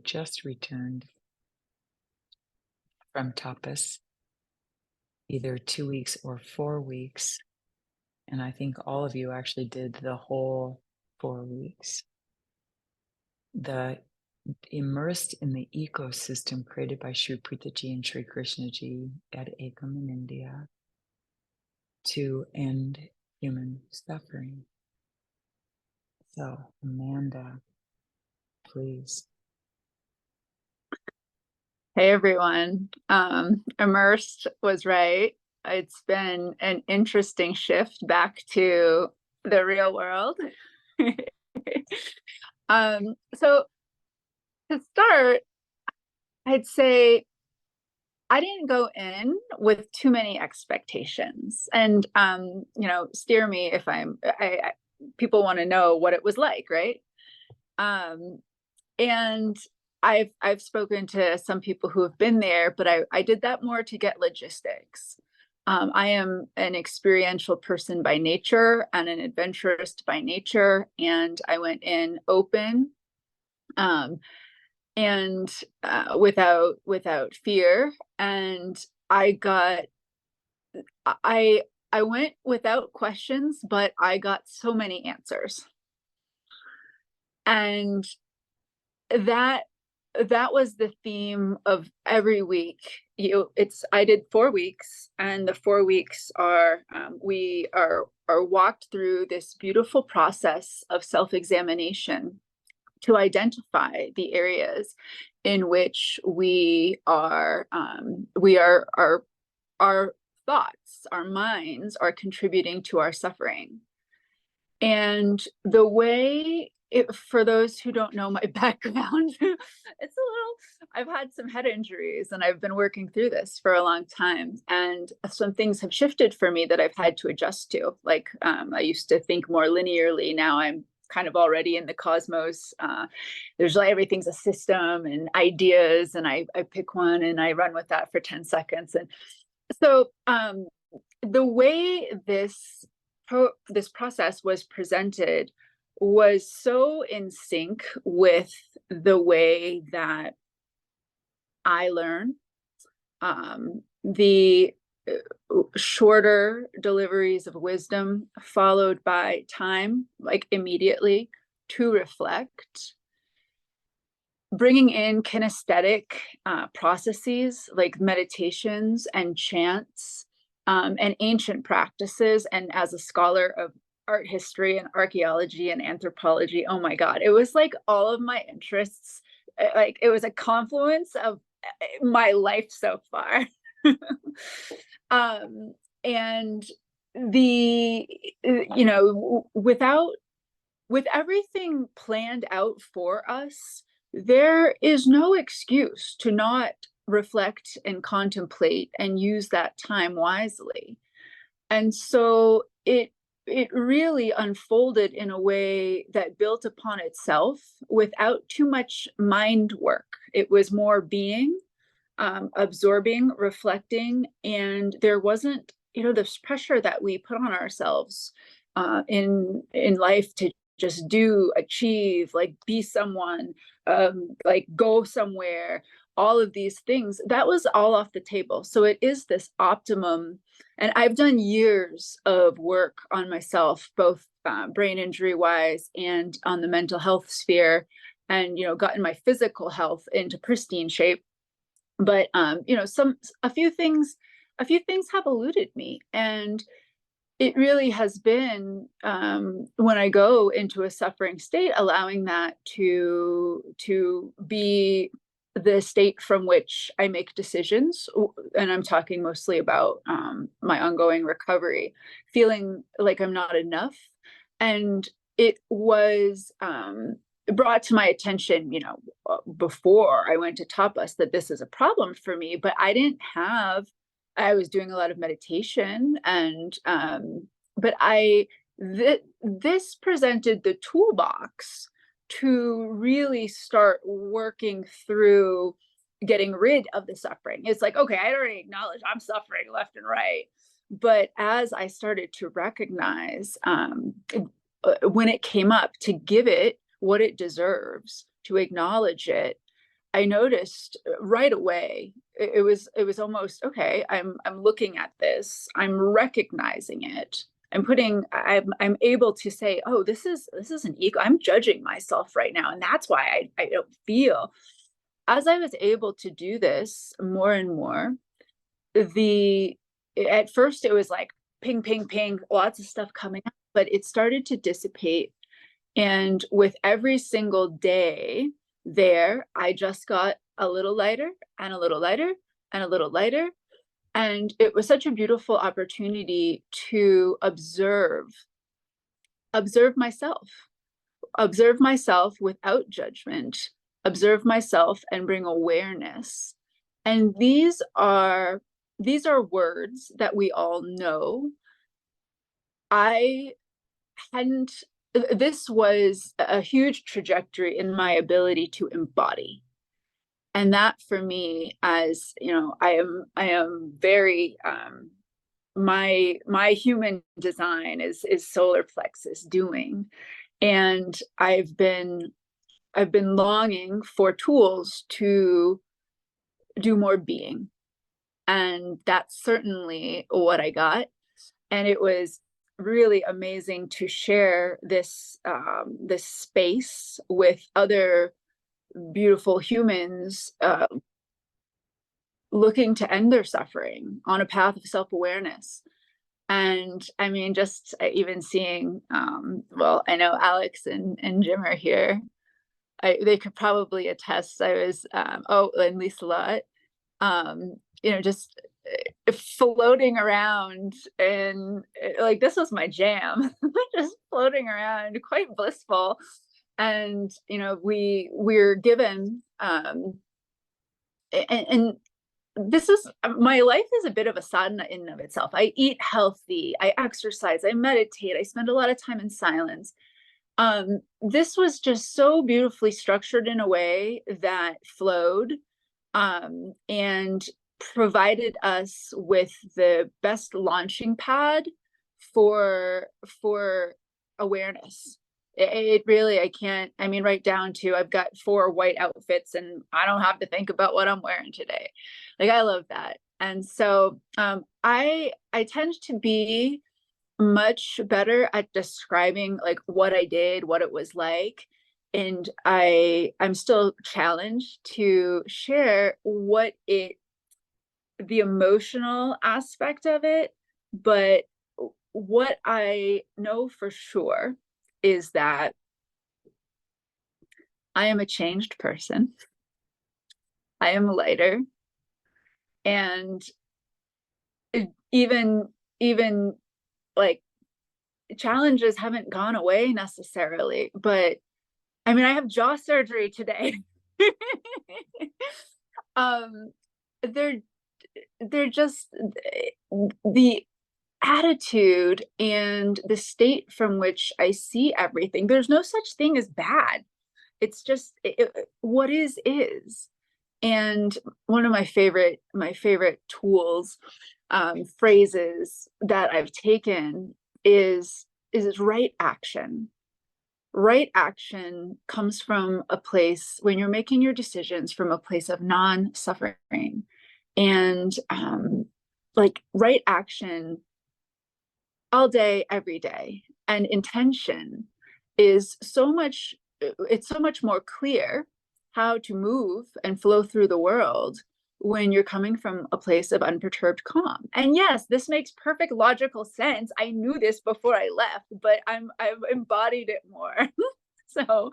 just returned from tapas, either 2 weeks or 4 weeks. And I think all of you actually did the whole 4 weeks. The immersed in the ecosystem created by Sri Preethaji and Sri Krishanji at Ekam in India to end human suffering. So, Amanda, please. Hey everyone. Immersed was right. It's been an interesting shift back to the real world. So to start, I'd say I didn't go in with too many expectations, and steer me if people want to know what it was like, right? And I've spoken to some people who have been there, but I did that more to get logistics. I am an experiential person by nature and an adventurist by nature, and I went in open, and without fear, and I went without questions, but I got so many answers, and that was the theme of every week. I did 4 weeks, and the 4 weeks are we are walked through this beautiful process of self-examination to identify the areas in which our thoughts, our minds are contributing to our suffering. And the way for those who don't know my background, I've had some head injuries and I've been working through this for a long time. And some things have shifted for me that I've had to adjust to. Like I used to think more linearly. Now I'm kind of already in the cosmos. There's like everything's a system and ideas, and I pick one and I run with that for 10 seconds. And so the way this process was presented was so in sync with the way that I learn. The shorter deliveries of wisdom followed by time, like immediately, to reflect, bringing in kinesthetic processes like meditations and chants, and ancient practices. And as a scholar of art history and archaeology and anthropology, oh my God, it was like all of my interests, like it was a confluence of my life so far. And with everything planned out for us, there is no excuse to not reflect and contemplate and use that time wisely. And so it really unfolded in a way that built upon itself without too much mind work. It was more being, absorbing, reflecting, and there wasn't, this pressure that we put on ourselves in life to just do, achieve, like be someone, like go somewhere, all of these things. That was all off the table. So it is this optimum. And I've done years of work on myself, both brain injury wise and on the mental health sphere, and gotten my physical health into pristine shape. But a few things have eluded me, and it really has been, when I go into a suffering state, allowing that to be the state from which I make decisions. And I'm talking mostly about my ongoing recovery, feeling like I'm not enough. And it was brought to my attention, before I went to tapas, that this is a problem for me, but I was doing a lot of meditation, and but this presented the toolbox to really start working through getting rid of the suffering. It's like, okay, I already acknowledge I'm suffering left and right. But as I started to recognize, when it came up, to give it what it deserves, to acknowledge it, noticed right away, it was almost, okay, I'm looking at this, I'm recognizing it, I'm able to say, oh, this is an ego. I'm judging myself right now, and that's why I don't feel. As I was able to do this more and more, the at first it was like ping, ping, ping, lots of stuff coming up, but it started to dissipate. And with every single day there, I just got a little lighter and a little lighter and a little lighter. And it was such a beautiful opportunity to observe myself without judgment, observe myself and bring awareness. And these are words that we all know. I hadn't This was a huge trajectory in my ability to embody. And that for me, as you know, I am very my human design is solar plexus doing. And I've been longing for tools to do more being. And that's certainly what I got. And it was really amazing to share this space with other beautiful humans looking to end their suffering on a path of self-awareness. And I mean, just even seeing, well, I know Alex and Jim are here. They could probably attest. I was, and Lisa Lott, just floating around, and like this was my jam, just floating around, quite blissful. And we're given, and this is, my life is a bit of a sadhana in and of itself. I eat healthy, I exercise, I meditate, I spend a lot of time in silence. This was just so beautifully structured in a way that flowed, and provided us with the best launching pad for awareness. It really, I mean, right down to, I've got 4 white outfits and I don't have to think about what I'm wearing today. Like, I love that. And so I tend to be much better at describing like what I did, what it was like. And I'm still challenged to share the emotional aspect of it. But what I know for sure is that I am a changed person. I am lighter. And even like, challenges haven't gone away necessarily, but I mean, I have jaw surgery today. They're just the attitude and the state from which I see everything. There's no such thing as bad. It's just what is. And one of my favorite tools, phrases that I've taken is right action. Right action comes from a place, when you're making your decisions, from a place of non-suffering. And like, right action all day, every day. And intention is it's so much more clear how to move and flow through the world when you're coming from a place of unperturbed calm. And yes, this makes perfect logical sense. I knew this before I left, but I've embodied it more. So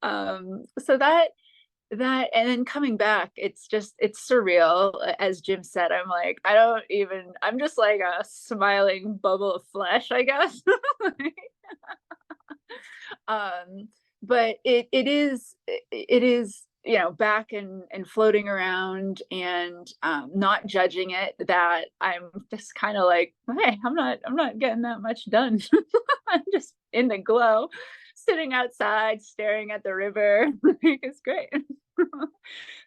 that, and then coming back, it's surreal. As Jim said, I'm just like a smiling bubble of flesh, I guess. But it is, back and floating around, and not judging it, that I'm just kind of like, hey, I'm not getting that much done. I'm just in the glow, sitting outside staring at the river. It's great.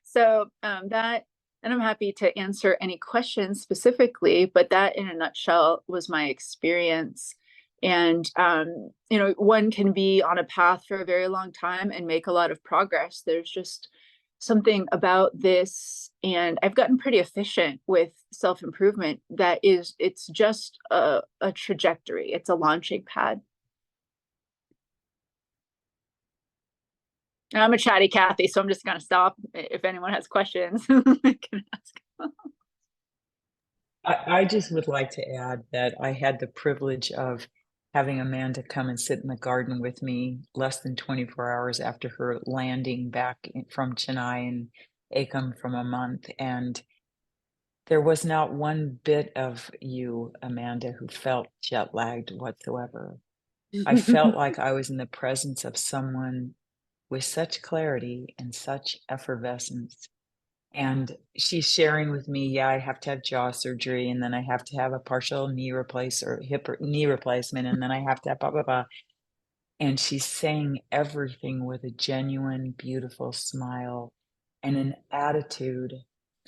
So that, and I'm happy to answer any questions specifically, but that in a nutshell was my experience. And one can be on a path for a very long time and make a lot of progress. There's just something about this, and I've gotten pretty efficient with self-improvement, that is, it's just a trajectory. It's a launching pad. I'm a chatty Kathy, so I'm just going to stop. If anyone has questions, I can ask. I just would like to add that I had the privilege of having Amanda come and sit in the garden with me less than 24 hours after her landing back from Chennai and Ekam from a month. And there was not one bit of you, Amanda, who felt jet lagged whatsoever. I felt like I was in the presence of someone with such clarity and such effervescence. And she's sharing with me, yeah, I have to have jaw surgery, and then I have to have a partial knee replace or knee replacement, and then I have to have blah blah blah. And she's saying everything with a genuine, beautiful smile and an attitude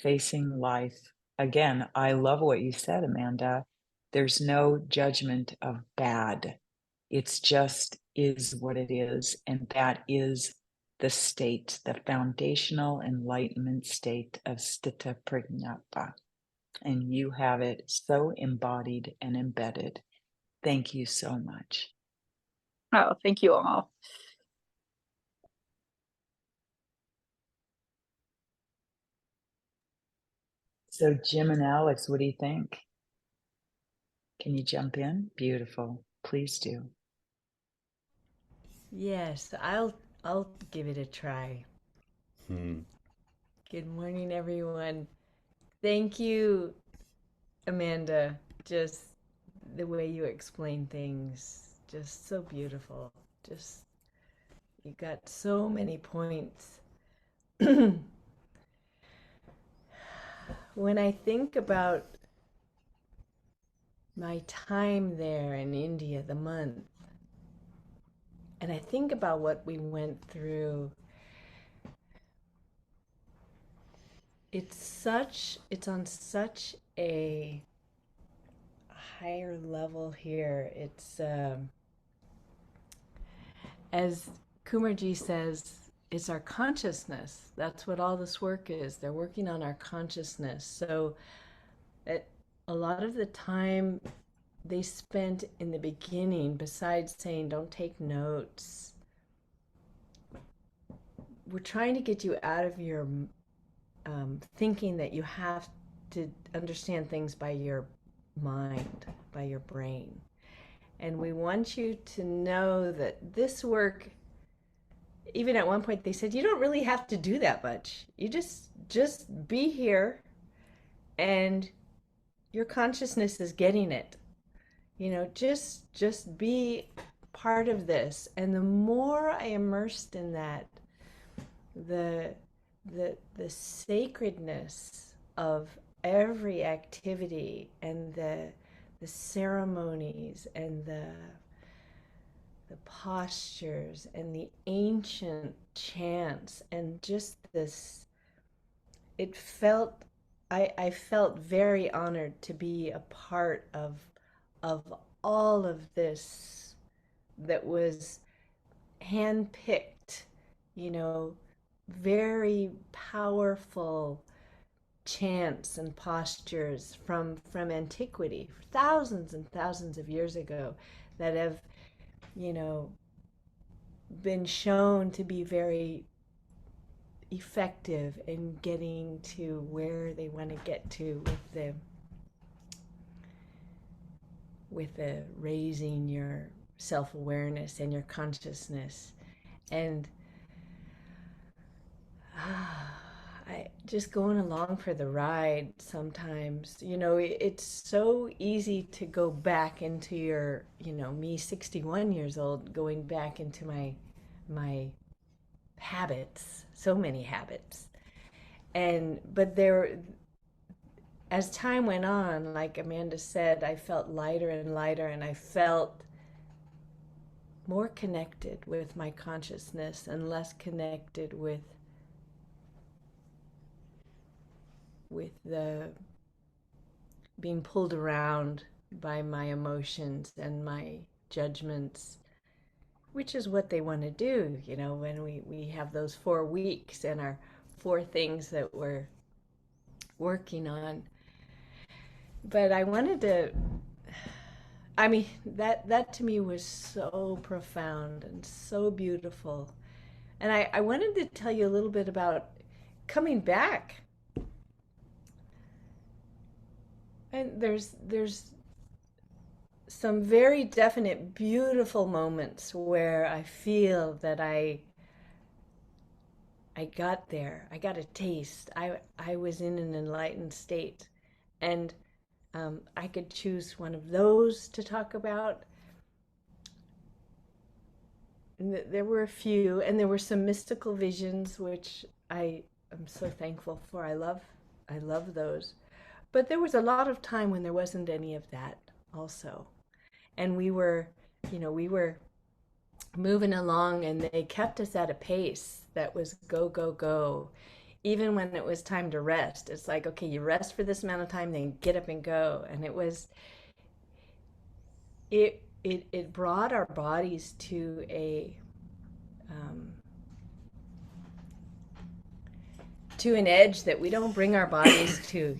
facing life. Again, I love what you said, Amanda. There's no judgment of bad. It's just is what it is. And that is the state, the foundational enlightenment state of Stita Pragnata. And you have it so embodied and embedded. Thank you so much. Oh, thank you all. So, Jim and Alex, what do you think? Can you jump in? Beautiful. Please do. Yes, I'll give it a try. Good morning, everyone. Thank you, Amanda. Just the way you explain things, just so beautiful. Just you got so many points. When I think about my time there in India, the month, and I think about what we went through, it's on such a higher level here. It's as Kumarji says, it's our consciousness. That's what all this work is. They're working on our consciousness. So a lot of the time they spent in the beginning, besides saying don't take notes, we're trying to get you out of your thinking that you have to understand things by your mind, by your brain. And we want you to know that this work, even at one point they said, you don't really have to do that much. You just be here and your consciousness is getting it. You know, just be part of this. And the more I immersed in that, the the sacredness of every activity and the ceremonies and the postures and the ancient chants and just this, it felt, I felt very honored to be a part of all of this that was handpicked, you know, very powerful chants and postures from antiquity, thousands and thousands of years ago, that have, you know, been shown to be very effective in getting to where they want to get to with the raising your self-awareness and your consciousness. And I just going along for the ride sometimes, you know, it's so easy to go back into your, you know, me 61 years old, going back into my habits, so many habits. And but there, as time went on, like Amanda said, I felt lighter and lighter, and I felt more connected with my consciousness and less connected with the being pulled around by my emotions and my judgments, which is what they want to do, you know, when we have those 4 weeks, and our 4 things that we're working on. But I wanted to, I mean, that to me was so profound and so beautiful. And I wanted to tell you a little bit about coming back. And there's some very definite, beautiful moments where I feel that I got there. I got a taste. I was in an enlightened state, and I could choose one of those to talk about. And there were a few, and there were some mystical visions, which I am so thankful for. I love those. But there was a lot of time when there wasn't any of that, also. And we were, we were moving along, and they kept us at a pace that was go, go, go. Even when it was time to rest, it's like, okay, you rest for this amount of time, then get up and go. And it brought our bodies to an edge that we don't bring our bodies to.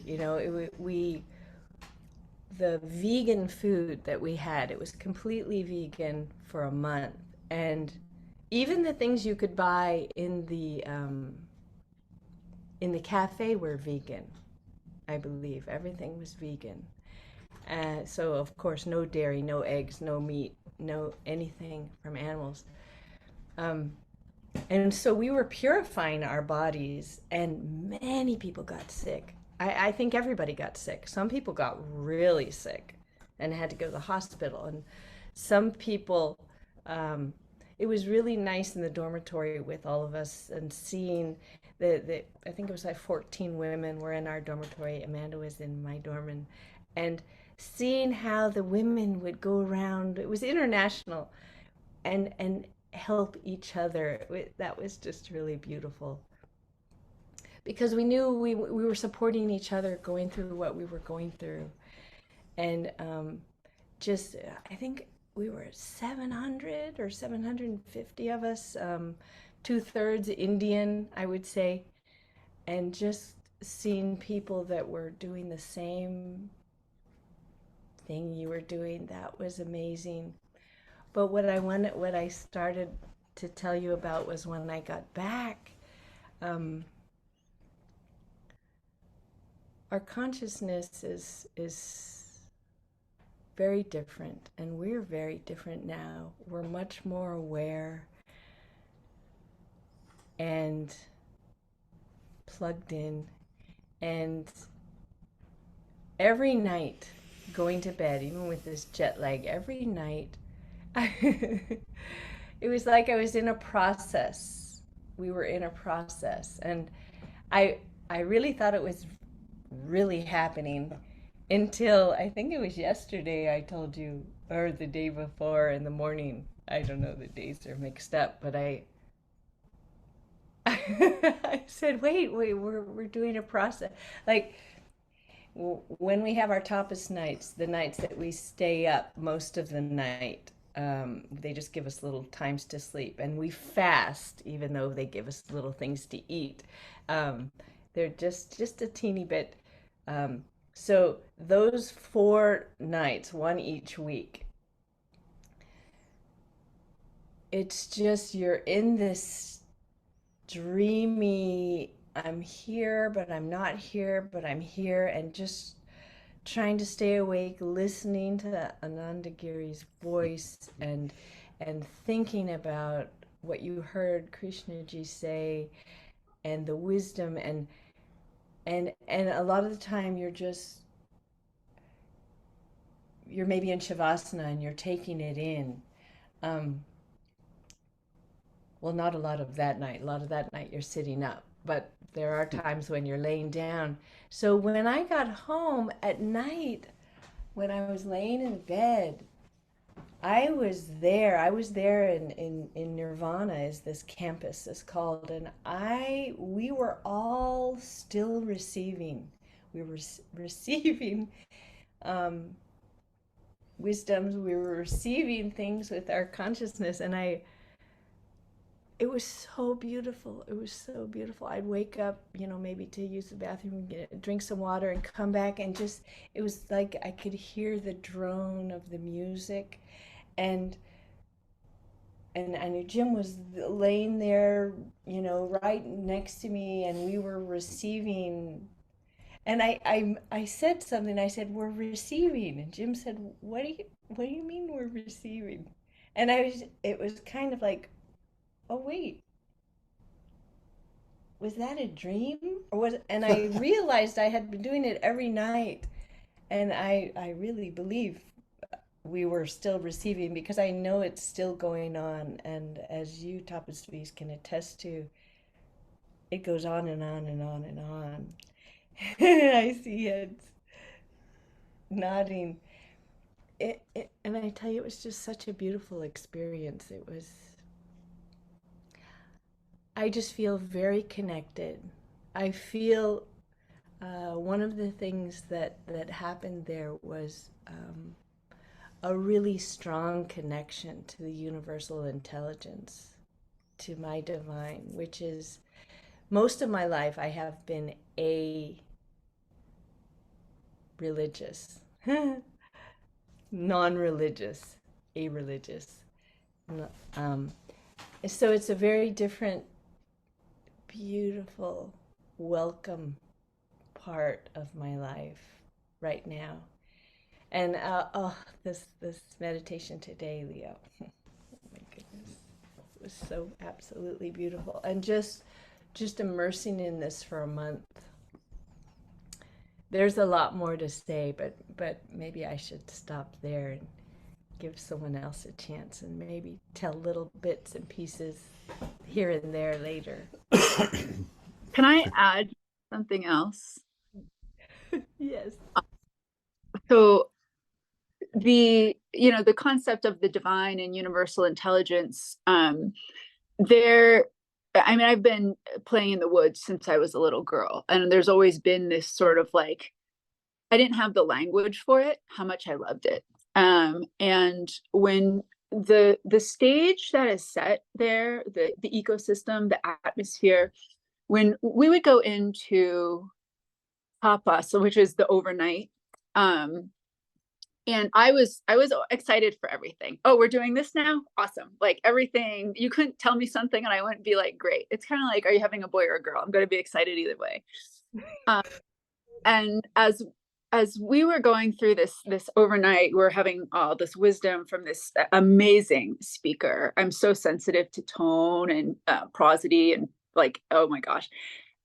The vegan food that we had, it was completely vegan for a month, and even the things you could buy in the cafe were vegan. I believe everything was vegan. So of course, no dairy, no eggs, no meat, no anything from animals. And so we were purifying our bodies, and many people got sick. I think everybody got sick. Some people got really sick and had to go to the hospital. And some people, it was really nice in the dormitory with all of us, and seeing I think it was like 14 women were in our dormitory. Amanda was in my dorm, and seeing how the women would go around, it was international, and help each other. That was just really beautiful, because we knew we were supporting each other going through what we were going through. And just, I think we were 700 or 750 of us, 2/3 Indian, I would say. And just seeing people that were doing the same thing you were doing, that was amazing. But what I started to tell you about was when I got back, our consciousness is very different, and we're very different now. We're much more aware and plugged in. And every night, going to bed, even with this jet lag, every night, it was like I was in a process. We were in a process, and I really thought it was really happening until, I think it was yesterday, I told you, or the day before in the morning. I don't know, the days are mixed up, but I I said, wait, we're doing a process. Like, when we have our tapas nights, the nights that we stay up most of the night, they just give us little times to sleep, and we fast, even though they give us little things to eat. They're just a teeny bit. So those 4 nights, one each week, it's just, you're in this dreamy, I'm here, but I'm not here, but I'm here, and just trying to stay awake, listening to Anandagiri's voice, and thinking about what you heard Krishanji say, and the wisdom, and a lot of the time you're maybe in Shavasana and you're taking it in. Well, not a lot of that night. A lot of that night you're sitting up, but there are times when you're laying down. So when I got home at night, when I was laying in bed, I was there. I was there in Nirvana, is this campus is called, and we were all still receiving. We were receiving wisdoms. We were receiving things with our consciousness, and it was so beautiful. It was so beautiful. I'd wake up, maybe to use the bathroom, drink some water, and come back, and just, it was like I could hear the drone of the music, and I knew Jim was laying there, right next to me, and we were receiving. And I said something. I said, "We're receiving," and Jim said, What do you mean we're receiving?" And it was kind of like, oh wait, was that a dream? And I realized I had been doing it every night, and I really believe we were still receiving, because I know it's still going on, and as you, Tapasvis, can attest to, it goes on and on and on and on. I see heads nodding. And I tell you, it was just such a beautiful experience. I just feel very connected. I feel one of the things that happened there was a really strong connection to the universal intelligence, to my divine, which is, most of my life I have been religious, non-religious, a-religious. Um, so it's a very different, beautiful, welcome part of my life right now. And this meditation today, Leo, oh my goodness, it was so absolutely beautiful. And just immersing in this for a month. There's a lot more to say, but maybe I should stop there and give someone else a chance, and maybe tell little bits and pieces here and there later. Can I add something else? Yes. So the concept of the divine and universal intelligence, there, I mean, I've been playing in the woods since I was a little girl, and there's always been this sort of like, I didn't have the language for it, how much I loved it. And when the stage that is set there, the ecosystem, the atmosphere, when we would go into tapas, which is the overnight, and I was excited for everything. Oh, we're doing this now? Awesome. Like everything, you couldn't tell me something and I wouldn't be like, great. It's kind of like, are you having a boy or a girl? I'm going to be excited either way. And as we were going through this overnight, we're having all this wisdom from this amazing speaker. I'm so sensitive to tone and prosody, and like, oh my gosh,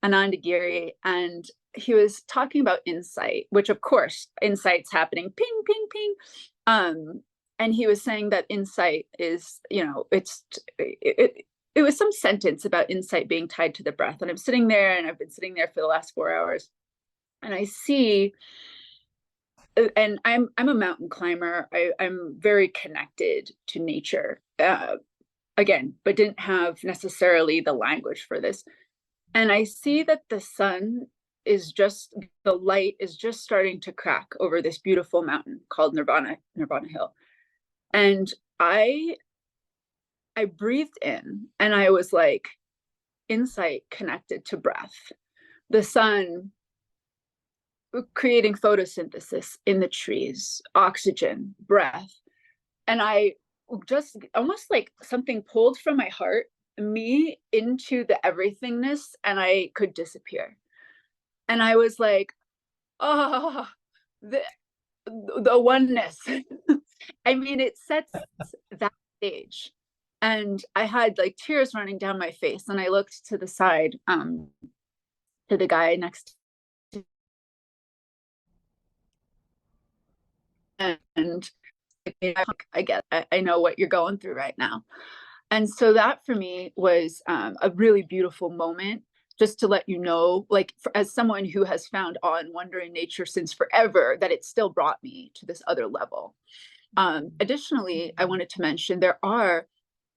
Anandagiri. And he was talking about insight, which of course insight's happening, ping, ping, ping. And he was saying that insight is, it was some sentence about insight being tied to the breath. And I'm sitting there, and I've been sitting there for the last 4 hours, and I see, and I'm a mountain climber. I'm very connected to nature, again, but didn't have necessarily the language for this. And I see that the light is just starting to crack over this beautiful mountain called Nirvana Hill. And I breathed in, and I was like, insight connected to breath. The sun creating photosynthesis in the trees, oxygen, breath. And I just almost like something pulled from my heart, me into the everythingness, and I could disappear. And I was like, oh, the oneness. I mean, it sets that stage. And I had like tears running down my face, and I looked to the side, to the guy next to, and I get, I know what you're going through right now. And so that for me was a really beautiful moment, just to let you know, like, as someone who has found awe and wonder in nature since forever, that it still brought me to this other level. Additionally, I wanted to mention there are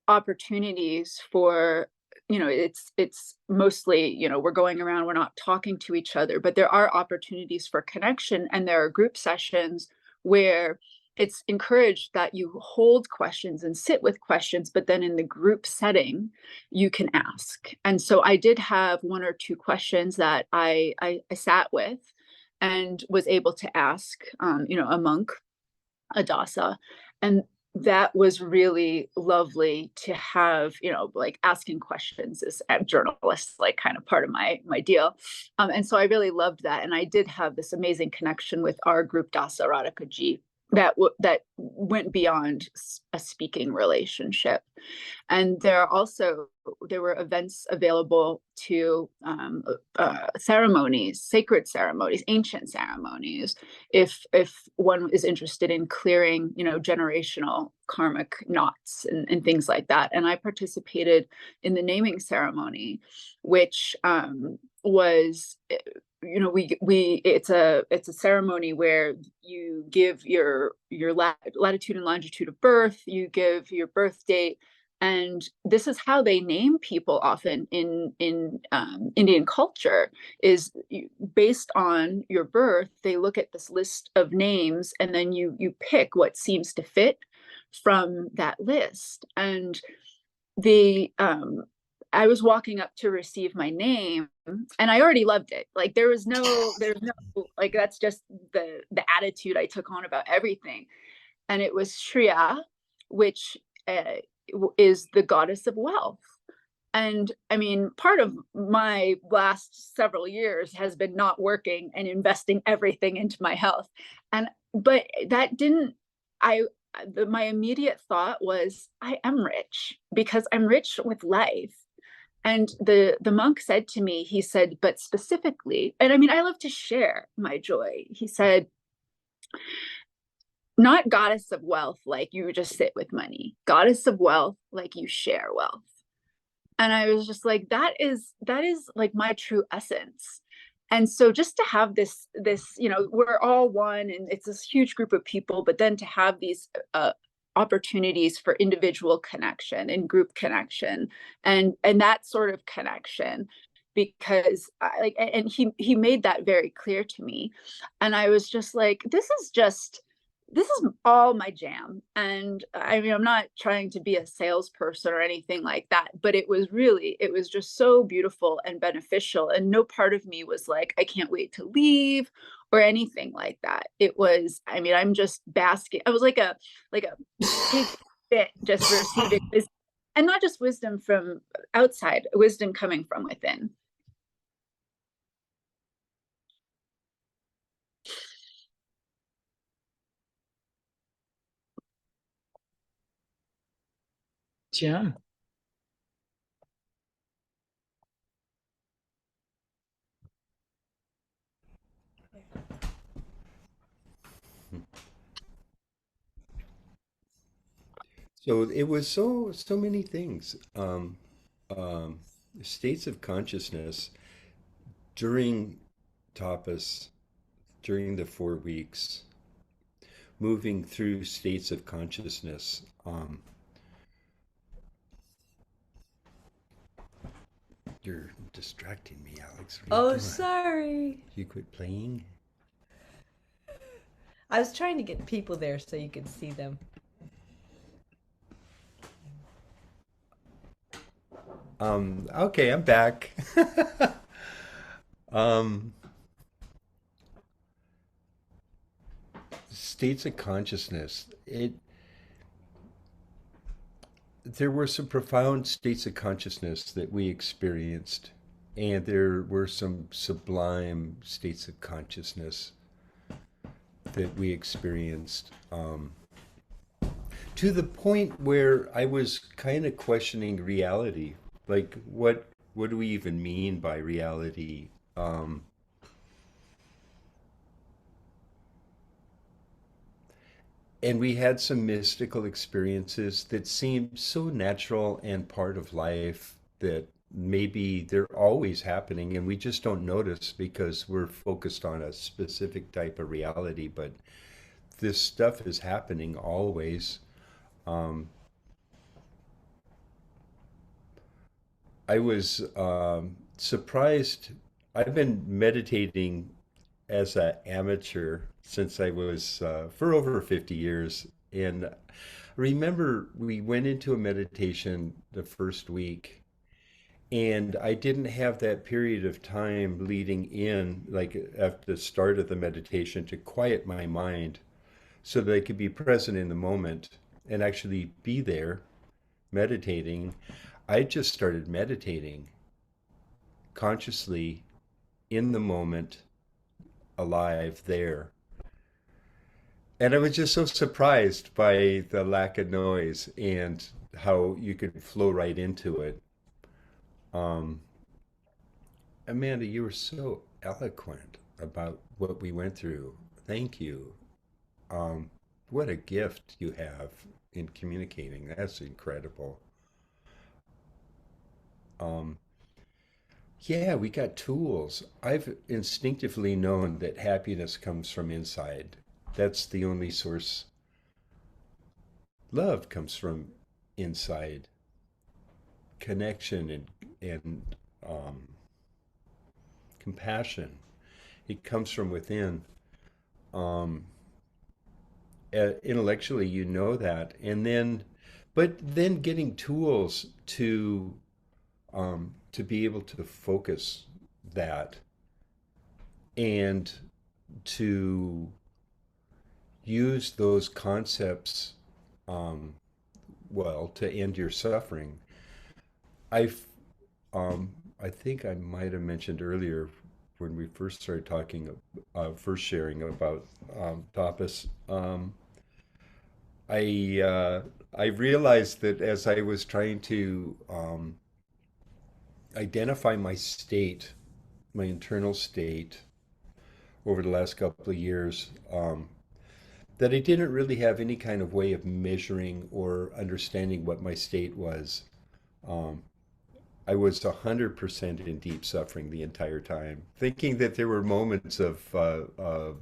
opportunities for, it's mostly, we're going around, we're not talking to each other, but there are opportunities for connection, and there are group sessions where it's encouraged that you hold questions and sit with questions, but then in the group setting, you can ask. And so I did have one or two questions that I sat with and was able to ask, a monk, a dasa, and that was really lovely to have, like asking questions is at journalists, like kind of part of my deal. And so I really loved that. And I did have this amazing connection with our group Dasa Radhika Ji that went beyond a speaking relationship. And there were events available to ceremonies, sacred ceremonies, ancient ceremonies, if one is interested in clearing, generational karmic knots and things like that. And I participated in the naming ceremony, which was, we it's a ceremony where you give your latitude and longitude of birth, you give your birth date, and this is how they name people often in Indian culture, is based on your birth. They look at this list of names, and then you pick what seems to fit from that list. And the I was walking up to receive my name, and I already loved it. Like there's no like, that's just the attitude I took on about everything. And it was Shriya, which is the goddess of wealth. And I mean, part of my last several years has been not working and investing everything into my health. But that didn't, my immediate thought was, I am rich because I'm rich with life. And the monk said to me, he said, but specifically, and I mean, I love to share my joy. He said, not goddess of wealth, like you just sit with money, goddess of wealth, like you share wealth. And I was just like, that is like my true essence. And so just to have this, we're all one, and it's this huge group of people, but then to have these opportunities for individual connection and group connection, and that sort of connection, because he made that very clear to me. And I was just like, this is all my jam. And I mean, I'm not trying to be a salesperson or anything like that, but it was just so beautiful and beneficial. And no part of me was like, I can't wait to leave or anything like that. It was, I mean, I'm just basking. I was like a pig fit, just receiving wisdom, and not just wisdom from outside, wisdom coming from within. Jim. So it was so many things. Um, States of consciousness during tapas, during the 4 weeks, moving through states of consciousness. You're distracting me, Alex. What are you Oh, doing? sorry. You quit playing? I was trying to get people there so you could see them. Okay, I'm back. um, States of consciousness. There were some profound states of consciousness that we experienced, and there were some sublime states of consciousness that we experienced, to the point where I was kind of questioning reality. Like, what do we even mean by reality? Um, and we had some mystical experiences that seemed so natural and part of life that maybe they're always happening and we just don't notice because we're focused on a specific type of reality. But this stuff is happening always. Um, I was surprised. I've been meditating as an amateur since I was for over 50 years. And I remember we went into a meditation the first week, and I didn't have that period of time leading in, like at the start of the meditation, to quiet my mind so that I could be present in the moment and actually be there meditating. I just started meditating consciously in the moment, alive there. And I was just so surprised by the lack of noise and how you could flow right into it. Um, Amanda, you were so eloquent about what we went through. Thank you. Um, what a gift you have in communicating. That's incredible. Um, yeah, we got tools. I've instinctively known that happiness comes from inside. That's the only source. Love comes from inside. Connection and compassion. It comes from within. Um, Intellectually, you know that, and then, but then getting tools to be able to focus that and to use those concepts, um, well, to end your suffering. I've, I think I might have mentioned earlier when we first started talking, first sharing about tapas. I I realized that as I was trying to identify my state, my internal state over the last couple of years, that I didn't really have any kind of way of measuring or understanding what my state was. Um, I was 100% in deep suffering the entire time, thinking that there were moments of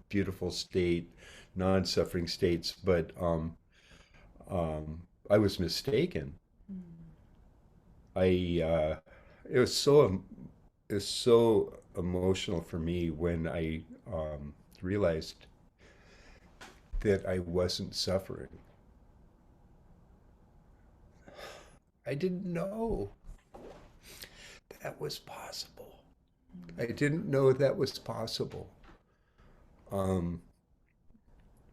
beautiful state, non-suffering states, but I was mistaken. I it was so it was so emotional for me when I realized that I wasn't suffering. I didn't know that was possible. I didn't know that was possible um,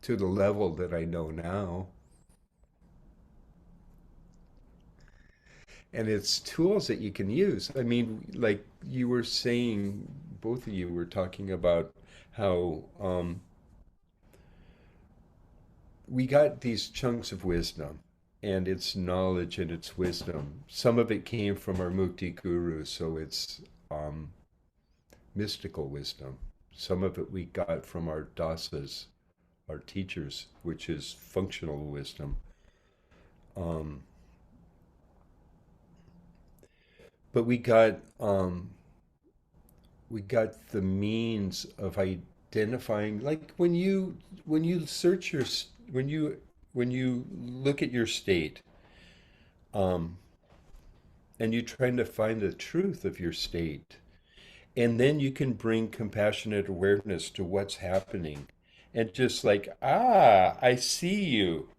to the level that I know now. And it's tools that you can use. I mean, like you were saying, both of you were talking about how we got these chunks of wisdom and its knowledge and its wisdom. Some of it came from our Mukti guru, so it's um, mystical wisdom. Some of it we got from our dasas, our teachers, which is functional wisdom. Um, but we got the means of identifying, like when you search your when you when you look at your state, um, and you're trying to find the truth of your state, and then you can bring compassionate awareness to what's happening, and just like, ah, I see you.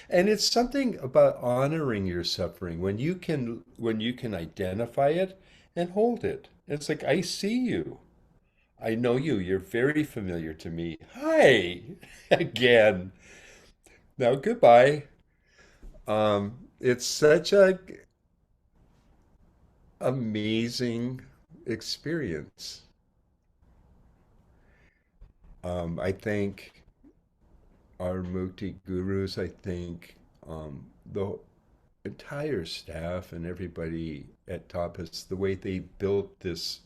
And it's something about honoring your suffering when you can identify it and hold it. It's like, I see you. I know you. You're very familiar to me. Hi again. Now goodbye. It's such a amazing experience. I thank our Mukti gurus. I think the entire staff and everybody at Tapas, the way they built this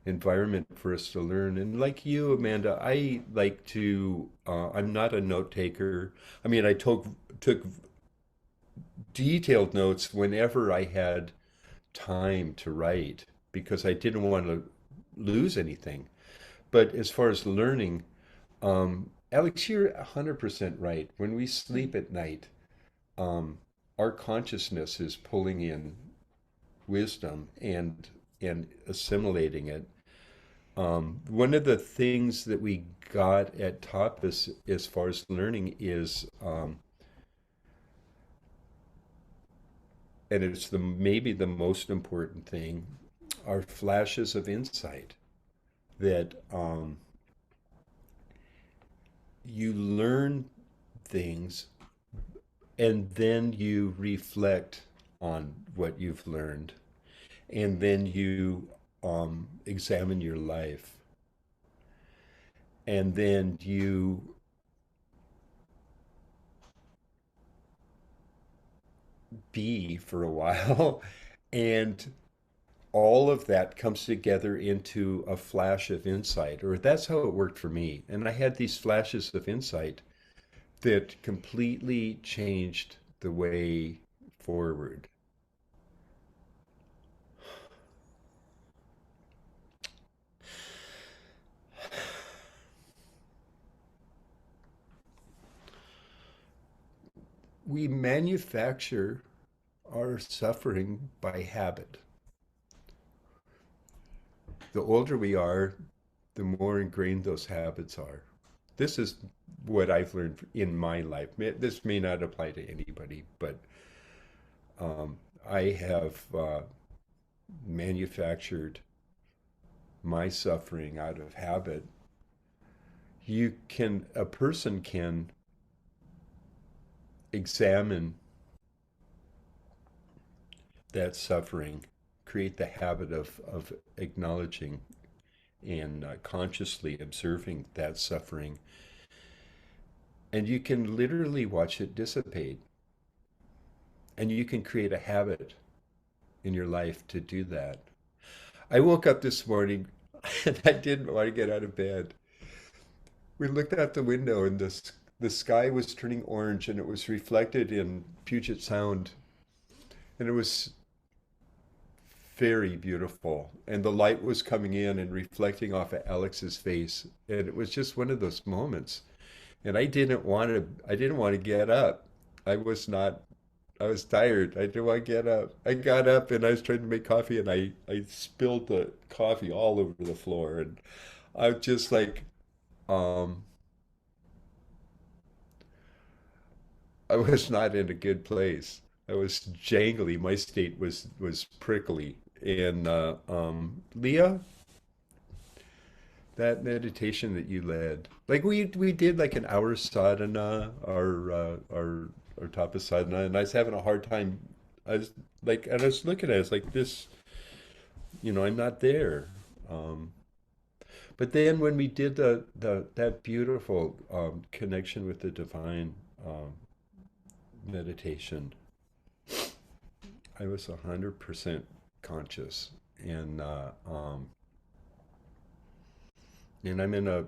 environment for us to learn. And like you, Amanda, I like to, I'm not a note taker. I mean, I took detailed notes whenever I had time to write because I didn't want to lose anything. But as far as learning, Alex, you're 100% right. When we sleep at night, um, our consciousness is pulling in wisdom and assimilating it. One of the things that we got at Tapas as far as learning is, and it's the maybe the most important thing, are flashes of insight that you learn things and then you reflect on what you've learned, and then you examine your life, and then you be for a while, and all of that comes together into a flash of insight, or that's how it worked for me. And I had these flashes of insight that completely changed the way forward. We manufacture our suffering by habit. The older we are, the more ingrained those habits are. This is what I've learned in my life. This may not apply to anybody, but I have manufactured my suffering out of habit. A person can examine that suffering, create the habit of acknowledging and consciously observing that suffering, and you can literally watch it dissipate. And you can create a habit in your life to do that. I woke up this morning and I didn't want to get out of bed. We looked out the window and the sky was turning orange and it was reflected in Puget Sound. And it was very beautiful. And the light was coming in and reflecting off of Alex's face. And it was just one of those moments. And I didn't want to get up. I was tired. I didn't want to get up. I got up and I was trying to make coffee and I spilled the coffee all over the floor. And I was just like, um, I was not in a good place. I was jangly. My state was prickly. And Leah, that meditation that you led, like we did like an hour sadhana, our tapas sadhana, and I was having a hard time. I was like, and I was looking at it, it's like this, I'm not there. Um, but then when we did the that beautiful connection with the divine meditation, I was 100% conscious, and I'm in a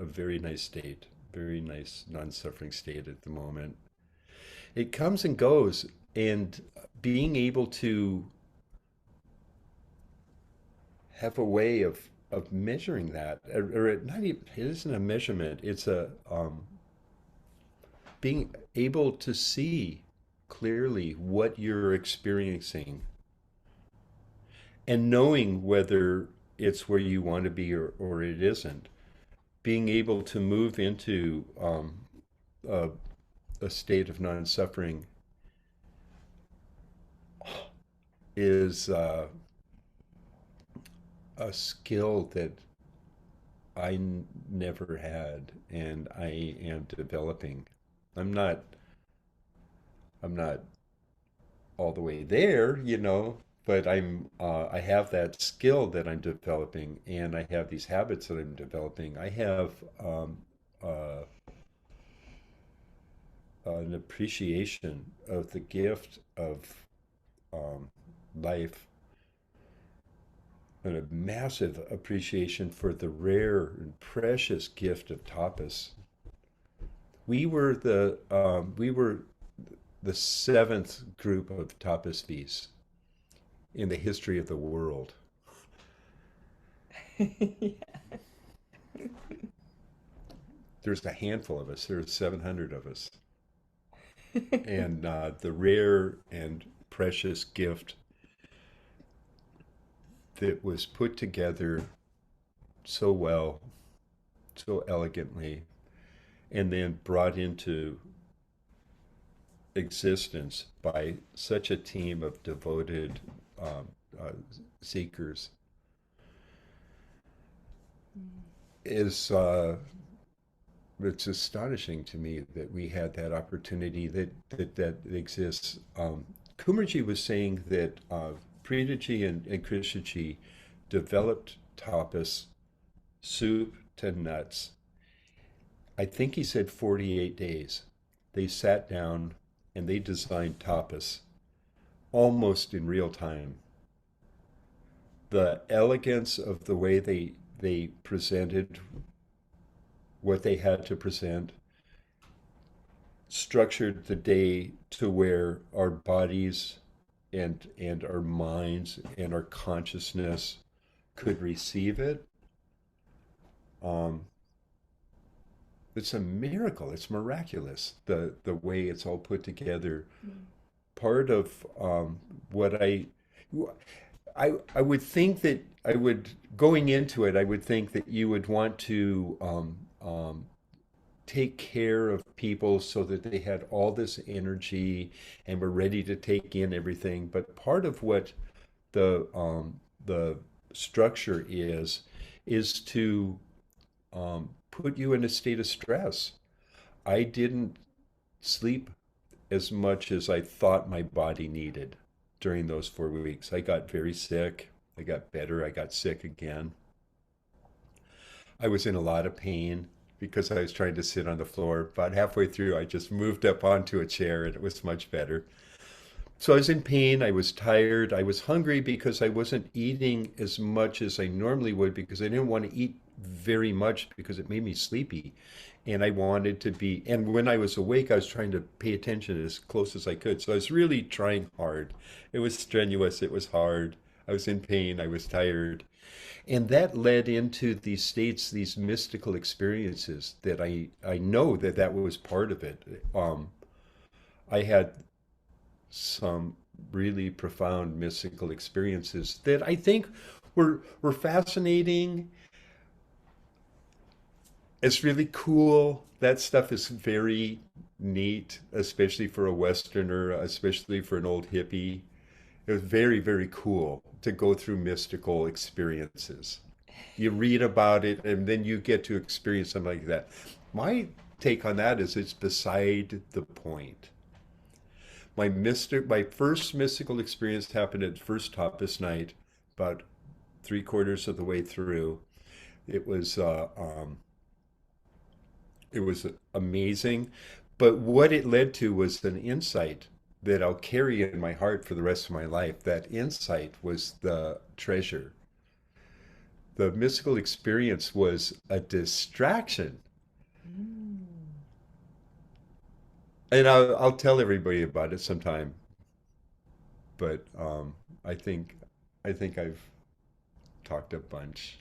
very nice state, very nice non-suffering state at the moment. It comes and goes, and being able to have a way of measuring that, or not even, it isn't a measurement, it's a being able to see clearly what you're experiencing and knowing whether it's where you want to be or it isn't. Being able to move into a, a state of non-suffering is a skill that never had, and I am developing. I'm not I'm not all the way there, but I have that skill that I'm developing, and I have these habits that I'm developing. I have uh, an appreciation of the gift of um, life, and a massive appreciation for the rare and precious gift of tapas. We were the seventh group of Tapasvis in the history of the world. Yeah. There's a handful of us. There's 700 of us, and the rare and precious gift that was put together so well, so elegantly, and then brought into existence by such a team of devoted um, uh, seekers is it's astonishing to me that we had that opportunity that exists. Kumarji was saying that Preethaji and Krishanji developed tapas soup to nuts. I think he said 48 days. They sat down and they designed tapas almost in real time. The elegance of the way they presented what they had to present structured the day to where our bodies and our minds and our consciousness could receive it. Um, it's a miracle. It's miraculous. The way it's all put together. Part of what I would think that I would going into it. I would think that you would want to take care of people so that they had all this energy and were ready to take in everything. But part of what the structure is to put you in a state of stress. I didn't sleep as much as I thought my body needed during those 4 weeks. I got very sick. I got better. I got sick again. I was in a lot of pain because I was trying to sit on the floor. About halfway through, I just moved up onto a chair and it was much better. So I was in pain. I was tired. I was hungry because I wasn't eating as much as I normally would because I didn't want to eat very much because it made me sleepy. And I wanted to be, and when I was awake, I was trying to pay attention as close as I could. So I was really trying hard. It was strenuous. It was hard. I was in pain. I was tired. And that led into these states, these mystical experiences that I know that that was part of it. I had some really profound mystical experiences that I think were fascinating. It's really cool. That stuff is very neat, especially for a Westerner, especially for an old hippie. It was very, very cool to go through mystical experiences. You read about it and then you get to experience something like that. My take on that is it's beside the point. My first mystical experience happened at first tapas night, about three-quarters of the way through. It was it was amazing, but what it led to was an insight that I'll carry in my heart for the rest of my life. That insight was the treasure. The mystical experience was a distraction. And I'll tell everybody about it sometime. But I think I think I've talked a bunch.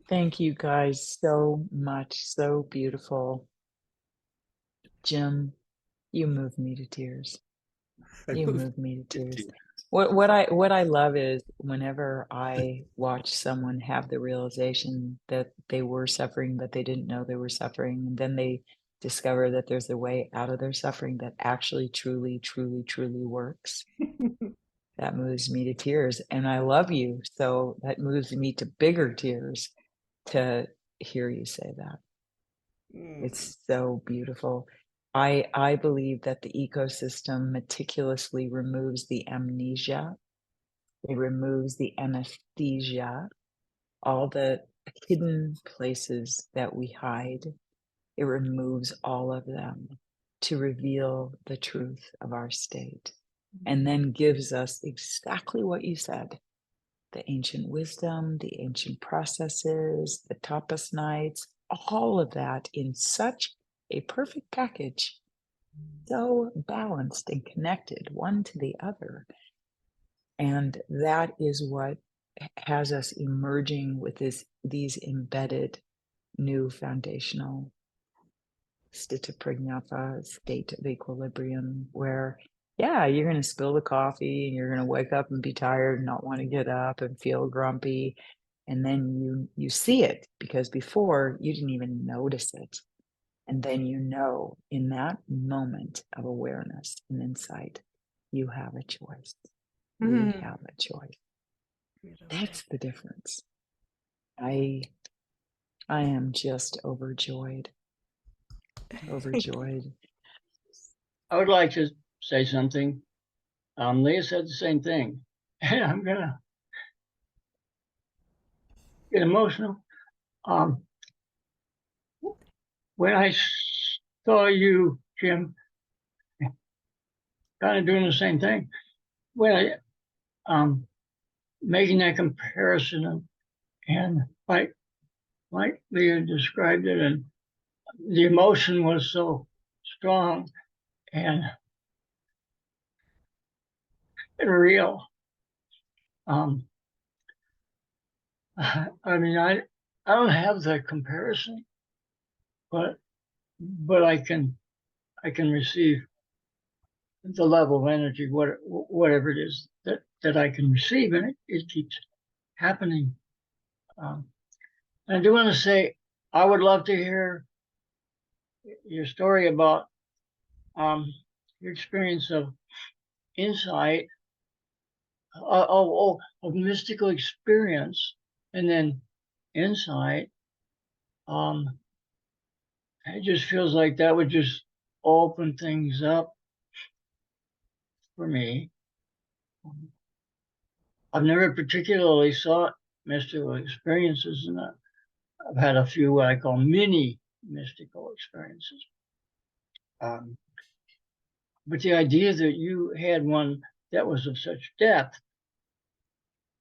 Thank you guys so much. So beautiful. Jim, you move me to tears. I You moved move me to it tears. to What I love is whenever I watch someone have the realization that they were suffering, but they didn't know they were suffering, and then they discover that there's a way out of their suffering that actually truly, truly, truly works. That moves me to tears. And I love you. So that moves me to bigger tears to hear you say that. It's so beautiful. I believe that the ecosystem meticulously removes the amnesia. It removes the anesthesia, all the hidden places that we hide. It removes all of them to reveal the truth of our state, and then gives us exactly what you said: the ancient wisdom, the ancient processes, the tapas nights, all of that in such a perfect package, so balanced and connected one to the other. And that is what has us emerging with these embedded new foundational sthita pragnatha, state of equilibrium, where yeah, you're going to spill the coffee and you're going to wake up and be tired and not want to get up and feel grumpy. And then you see it because before you didn't even notice it. And then in that moment of awareness and insight, you have a choice. We Mhm. have a choice. Beautiful. That's the difference. I am just overjoyed. Overjoyed. I would like to say something. Leah said the same thing, and I'm gonna get emotional. Um, when I saw you, Jim, kind of doing the same thing, when I making that comparison, and like Leah described it, and the emotion was so strong and real. Um, I mean, I don't have the comparison, but I can receive the level of energy, whatever it is that I can receive, and it keeps happening. And I do want to say, I would love to hear your story about your experience of insight, of mystical experience, and then insight. Um, it just feels like that would just open things up for me. I've never particularly sought mystical experiences, and I've had a few what I call mini mystical experiences. But the idea that you had one that was of such depth,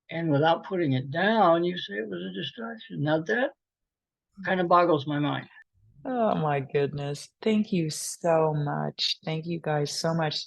and without putting it down, you say it was a distraction. Now that kind of boggles my mind. Oh my goodness. Thank you so much. Thank you guys so much.